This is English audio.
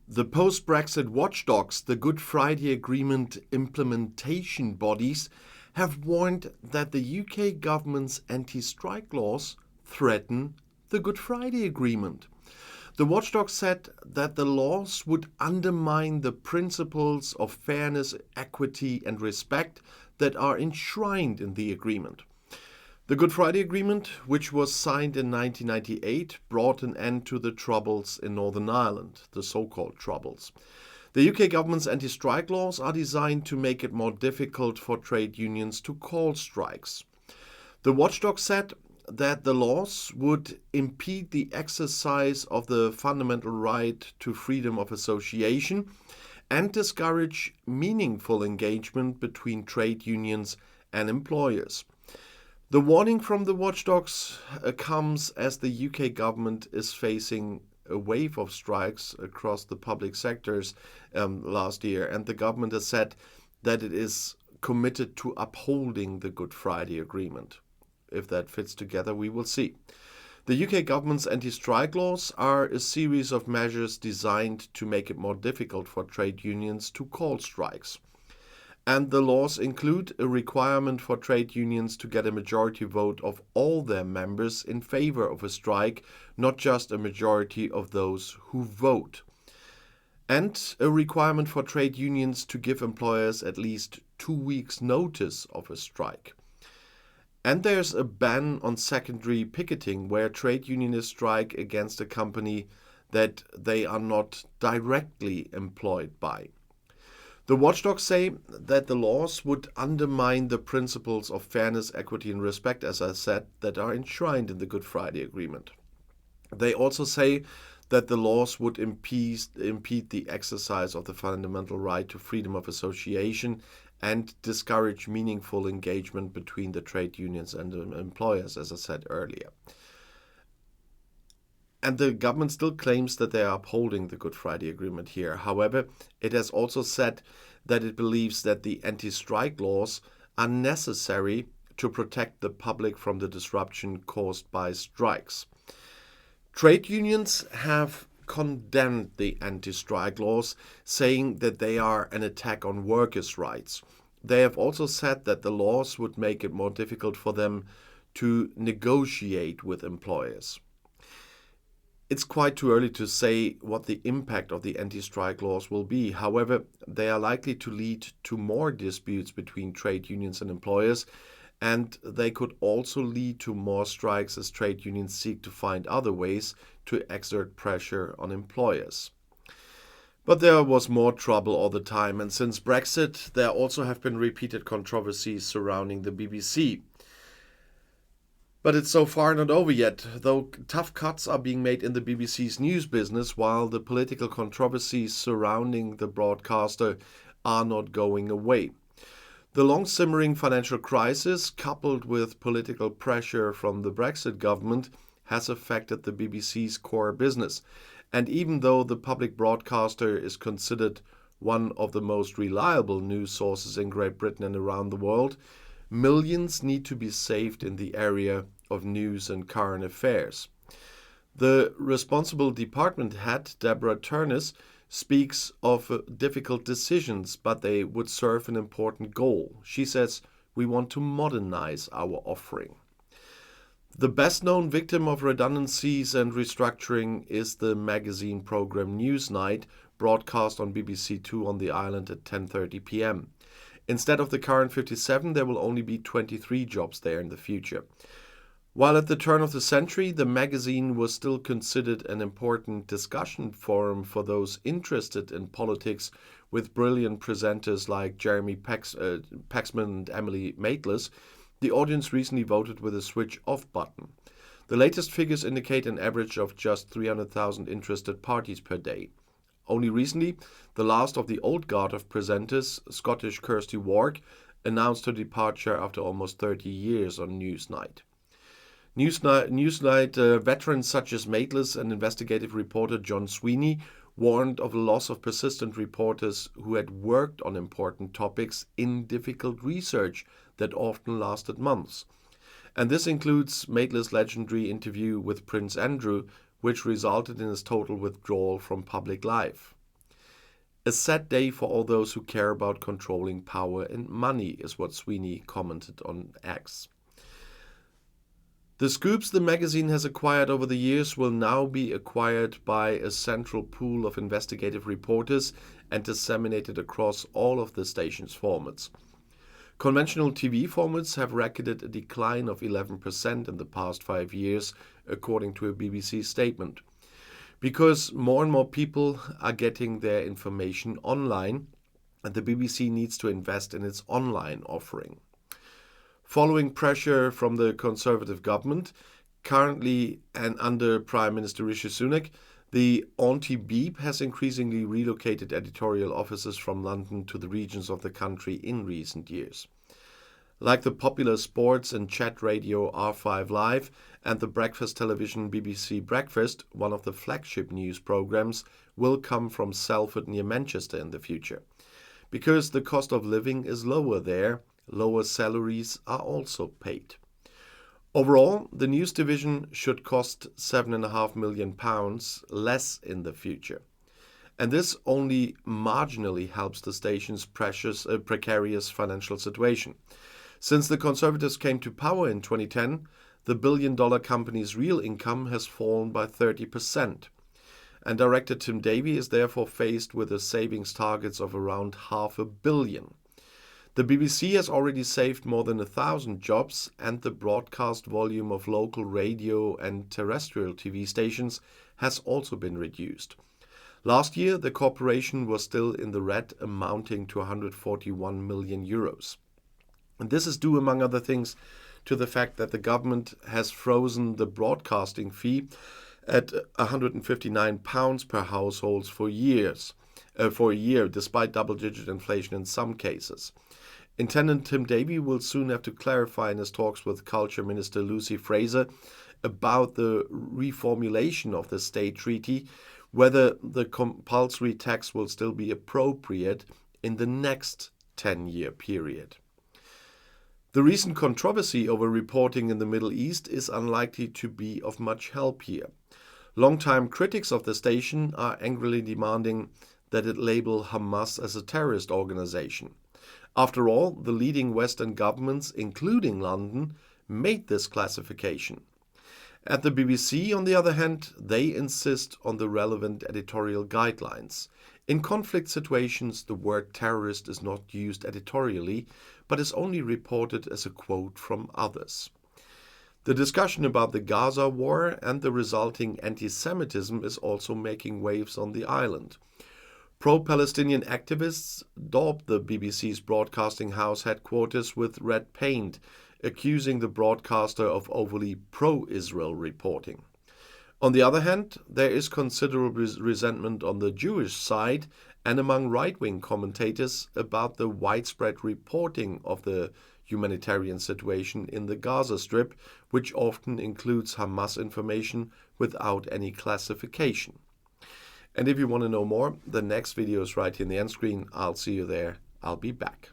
The post-Brexit watchdogs, the Good Friday Agreement implementation bodies, have warned that the UK government's anti-strike laws threaten the Good Friday Agreement. The watchdogs said that the laws would undermine the principles of fairness, equity, and respect that are enshrined in the agreement. The Good Friday Agreement, which was signed in 1998, brought an end to the Troubles in Northern Ireland, the so-called Troubles. The UK government's anti-strike laws are designed to make it more difficult for trade unions to call strikes. The watchdog said that the laws would impede the exercise of the fundamental right to freedom of association and discourage meaningful engagement between trade unions and employers. The warning from the watchdogs comes as the UK government is facing a wave of strikes across the public sectors last year, and the government has said that it is committed to upholding the Good Friday Agreement. If that fits together, we will see. The UK government's anti-strike laws are a series of measures designed to make it more difficult for trade unions to call strikes. And the laws include a requirement for trade unions to get a majority vote of all their members in favor of a strike, not just a majority of those who vote. And a requirement for trade unions to give employers at least 2 weeks' notice of a strike. And there's a ban on secondary picketing, where trade unionists strike against a company that they are not directly employed by. The watchdogs say that the laws would undermine the principles of fairness, equity, and respect, as I said, that are enshrined in the Good Friday Agreement. They also say that the laws would impede the exercise of the fundamental right to freedom of association and discourage meaningful engagement between the trade unions and the employers, as I said earlier. And the government still claims that they are upholding the Good Friday Agreement here. However, it has also said that it believes that the anti-strike laws are necessary to protect the public from the disruption caused by strikes. Trade unions have condemned the anti-strike laws, saying that they are an attack on workers' rights. They have also said that the laws would make it more difficult for them to negotiate with employers. It's quite too early to say what the impact of the anti-strike laws will be. However, they are likely to lead to more disputes between trade unions and employers, and they could also lead to more strikes as trade unions seek to find other ways to exert pressure on employers. But there was more trouble all the time, and since Brexit, there also have been repeated controversies surrounding the BBC. But it's so far not over yet, though tough cuts are being made in the BBC's news business, while the political controversies surrounding the broadcaster are not going away. The long-simmering financial crisis, coupled with political pressure from the Brexit government, has affected the BBC's core business. And even though the public broadcaster is considered one of the most reliable news sources in Great Britain and around the world, millions need to be saved in the area of news and current affairs. The responsible department head, Deborah Turness, speaks of difficult decisions, but they would serve an important goal. She says, "We want to modernize our offering." The best-known victim of redundancies and restructuring is the magazine program Newsnight, broadcast on BBC Two on the island at 10:30 p.m. Instead of the current 57, there will only be 23 jobs there in the future. While at the turn of the century, the magazine was still considered an important discussion forum for those interested in politics, with brilliant presenters like Jeremy Paxman and Emily Maitlis, the audience recently voted with a switch-off button. The latest figures indicate an average of just 300,000 interested parties per day. Only recently, the last of the old guard of presenters, Scottish Kirsty Wark, announced her departure after almost 30 years on Newsnight. Newsnight veterans such as Maitlis and investigative reporter John Sweeney warned of the loss of persistent reporters who had worked on important topics in difficult research that often lasted months. And this includes Maitlis' legendary interview with Prince Andrew, which resulted in his total withdrawal from public life. A sad day for all those who care about controlling power and money, is what Sweeney commented on X. The scoops the magazine has acquired over the years will now be acquired by a central pool of investigative reporters and disseminated across all of the station's formats. Conventional TV formats have recorded a decline of 11% in the past 5 years, according to a BBC statement. Because more and more people are getting their information online, and the BBC needs to invest in its online offering. Following pressure from the Conservative government, currently and under Prime Minister Rishi Sunak, the Anti-Beep has increasingly relocated editorial offices from London to the regions of the country in recent years. Like the popular sports and chat radio R5 Live and the breakfast television BBC Breakfast, one of the flagship news programs will come from Salford near Manchester in the future. Because the cost of living is lower there, lower salaries are also paid. Overall, the news division should cost £7.5 million less in the future. And this only marginally helps the station's precarious financial situation. Since the Conservatives came to power in 2010, the billion-dollar company's real income has fallen by 30%. And director Tim Davie is therefore faced with a savings targets of around £500 million. The BBC has already saved more than 1,000 jobs, and the broadcast volume of local radio and terrestrial TV stations has also been reduced. Last year, the corporation was still in the red, amounting to €141 million. And this is due, among other things, to the fact that the government has frozen the broadcasting fee at £159 per household for a year, despite double-digit inflation in some cases. Intendant Tim Davie will soon have to clarify in his talks with Culture Minister Lucy Fraser about the reformulation of the state treaty, whether the compulsory tax will still be appropriate in the next 10-year period. The recent controversy over reporting in the Middle East is unlikely to be of much help here. Longtime critics of the station are angrily demanding that it label Hamas as a terrorist organization. After all, the leading Western governments, including London, made this classification. At the BBC, on the other hand, they insist on the relevant editorial guidelines. In conflict situations, the word terrorist is not used editorially, but is only reported as a quote from others. The discussion about the Gaza war and the resulting anti-Semitism is also making waves on the island. Pro-Palestinian activists daubed the BBC's broadcasting house headquarters with red paint, accusing the broadcaster of overly pro-Israel reporting. On the other hand, there is considerable resentment on the Jewish side and among right-wing commentators about the widespread reporting of the humanitarian situation in the Gaza Strip, which often includes Hamas information without any classification. And if you want to know more, the next video is right here in the end screen. I'll see you there. I'll be back.